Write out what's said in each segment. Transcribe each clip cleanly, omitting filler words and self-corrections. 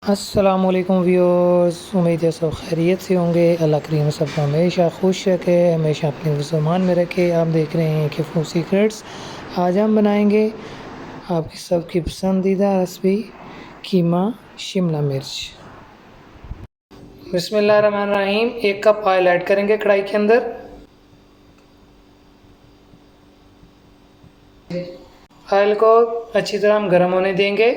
अस्सलामुअलैकुम व्यूअर्स, उम्मीद है सब खैरियत से होंगे। अल्लाह करीम सबको हमेशा खुश रखे, हमेशा अपने फ़रमान में रखे। आप देख रहे हैं कि फूड सीक्रेट्स। आज हम बनाएंगे आपकी सबकी पसंदीदा रेसिपी कीमा शिमला मिर्च। बिस्मिल्लाहिर्रहमानिर्रहीम। 1 कप ऑयल ऐड करेंगे कढ़ाई के अंदर। ऑयल को अच्छी तरह हम गर्म होने देंगे।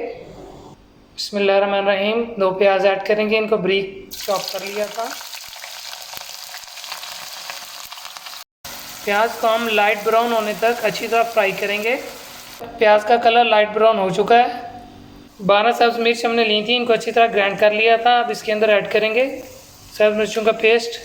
बिस्मिल्लाहिर्रहमानिर्रहीम। 2 प्याज ऐड करेंगे, इनको बारीक चॉप कर लिया था। प्याज को हम लाइट ब्राउन होने तक अच्छी तरह फ्राई करेंगे। प्याज का कलर लाइट ब्राउन हो चुका है। 12 सब्ज़ मिर्च हमने ली थी, इनको अच्छी तरह ग्राइंड कर लिया था। अब इसके अंदर ऐड करेंगे सब्ज़ मिर्चों का पेस्ट।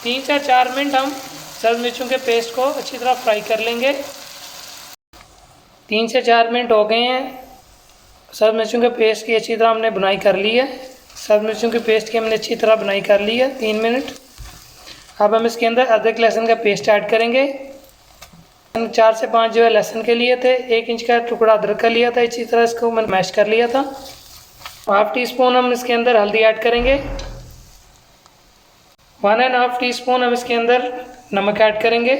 तीन से 4 मिनट हम सब्ज़ मिर्चों के पेस्ट को अच्छी तरह फ्राई कर लेंगे। 3 से 4 मिनट हो गए हैं। सब्ज़ मिर्चों के पेस्ट की अच्छी तरह हमने बुनाई कर ली है। सब्ज़ मिर्चों के पेस्ट की हमने अच्छी तरह बुनाई कर ली है 3 मिनट। अब हम इसके अंदर अदरक लहसुन का पेस्ट ऐड करेंगे। 4 से 5 जो है लहसुन के लिए थे, 1 इंच का टुकड़ा अदरक का लिया था। इसी तरह इसको मैंने मैश कर लिया था। हाफ टी स्पून हम इसके अंदर हल्दी ऐड करेंगे। 1.5 टीस्पून हम इसके अंदर नमक ऐड करेंगे।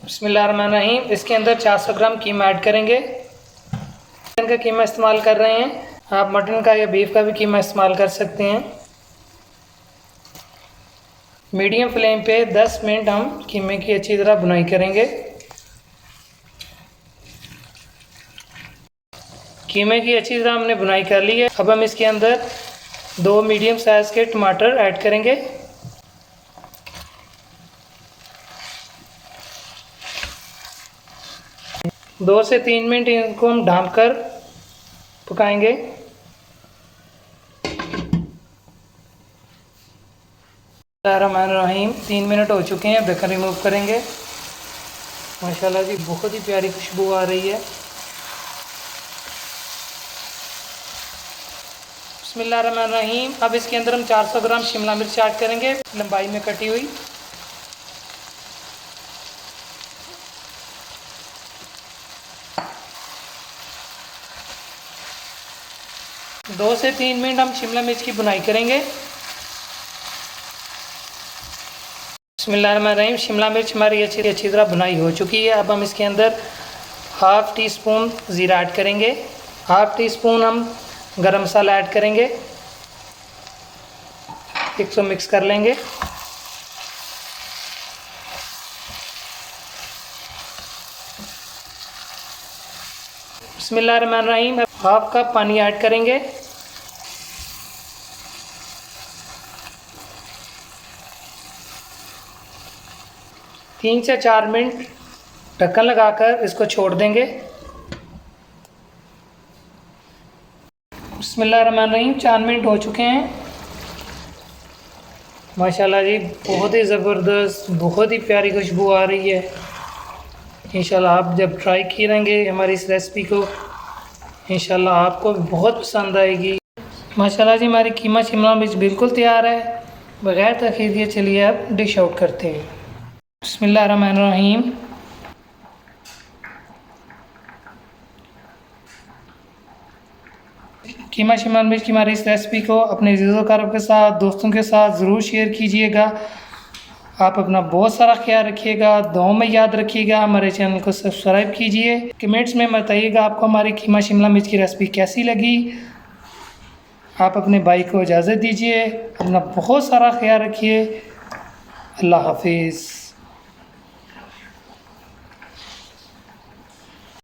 बिस्मिल्लाहिर्रहमानिर्रहीम। इसके अंदर 400 ग्राम कीमा ऐड करेंगे। चिकन का कीमा इस्तेमाल कर रहे हैं, आप मटन का या बीफ का भी कीमा इस्तेमाल कर सकते हैं। मीडियम फ्लेम पे 10 मिनट हम कीमे की अच्छी तरह बुनाई करेंगे। कीमे की अच्छी तरह हमने बुनाई कर ली है। अब हम इसके अंदर 2 मीडियम साइज़ के टमाटर ऐड करेंगे। दो से 3 मिनट इनको हम ढाँप कर पकाएंगे। बिस्मिल्लाहिर्रहमानिर्रहीम। 3 मिनट हो चुके हैं, ढक्कन रिमूव करेंगे। माशाल्लाह जी, बहुत ही प्यारी खुशबू आ रही है। बिस्मिल्लाहिर्रहमानिर्रहीम। अब इसके अंदर हम 400 ग्राम शिमला मिर्च ऐड करेंगे, लंबाई में कटी हुई। दो से 3 मिनट हम शिमला मिर्च की बुनाई करेंगे। बिस्मिल्लाहिर्रहमानिर्रहीम। शिमला मिर्च हमारी अच्छी तरह बुनाई हो चुकी है। अब हम इसके अंदर हाफ़ टी स्पून ज़ीरा ऐड करेंगे। हाफ़ टी स्पून हम गरम मसाला ऐड करेंगे। इसको मिक्स कर लेंगे। बिस्मिल्लाहिर्रहमानिर्रहीम। हाफ़ कप पानी ऐड करेंगे। तीन से 4 मिनट ढक्कन लगाकर इसको छोड़ देंगे। बिस्मिल्लाहिर्रहमानिर्रहीम। 4 मिनट हो चुके हैं। माशाल्लाह जी, बहुत ही ज़बरदस्त, बहुत ही प्यारी खुशबू आ रही है। इंशाल्लाह आप जब ट्राई करेंगे हमारी इस रेसिपी को, इंशाल्लाह आपको बहुत पसंद आएगी। माशाल्लाह जी, हमारी कीमा शिमला मिर्च बिल्कुल तैयार है। बग़ैर तख़ीर के चलिए अब डिश आउट करते हैं। बिस्मिल्लाहिर्रहमानिर्रहीम। कीमा शिमला मिर्च की हमारी इस रेसिपी को अपने अज़ीज़ क़रीब के साथ, दोस्तों के साथ ज़रूर शेयर कीजिएगा। आप अपना बहुत सारा ख्याल रखिएगा, दुआओं में याद रखिएगा। हमारे चैनल को सब्सक्राइब कीजिए। कमेंट्स में बताइएगा आपको हमारी कीमा शिमला मिर्च की रेसिपी कैसी लगी। आप अपने भाई को इजाज़त दीजिए। अपना बहुत सारा ख्याल रखिए। अल्लाह हाफिज़।